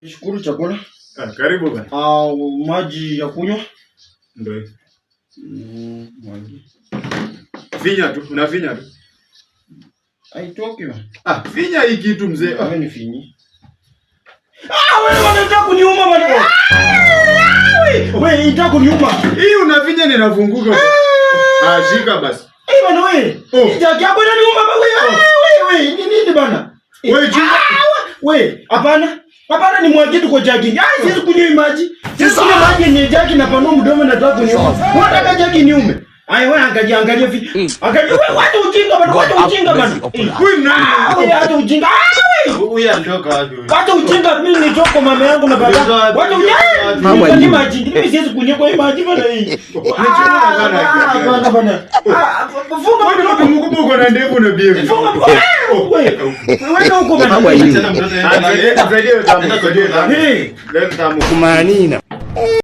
Nishukuru chakula. Karibu bana. Maji ya kunywa? Ndio hiyo. Maji. Finya tu, unafinya tu. Haitoki bana. Finya hii kitu mzee. Wewe ni finyi. Wewe unataka kuniuma bana. Wewe unataka kuniuma. Hii unafinya na inafunguka. Shika basi. Bana wewe. Jaki yako inaniuma bana. Wewe ni nini bana? Wewe hapana. Hapana ni mwagidi kwa jagi. Sisi kunywa maji. Sisi kunywa maji ni jagi na panua mdomo na nataka kuniuma. Unataka jagi niume. Wewe angalia vipi? Angalia wewe wacha ujinga bana. Wacha ujinga bana. Wewe nani? Wewe acha ujinga. Wewe anatoka wapi wewe? Wacha ujinga mimi nitoka mama yangu na baba. Wacha ujinga. Mama ni maji. Mimi siwezi kunywa kwa maji bana hii. Bana bana. Funga mdomo mkubwa uko na ndevu na bibi. Funga wewe. Wewe uko bana. Angalia mtoto. Angalia tamu. Leo tamu. Kumanina.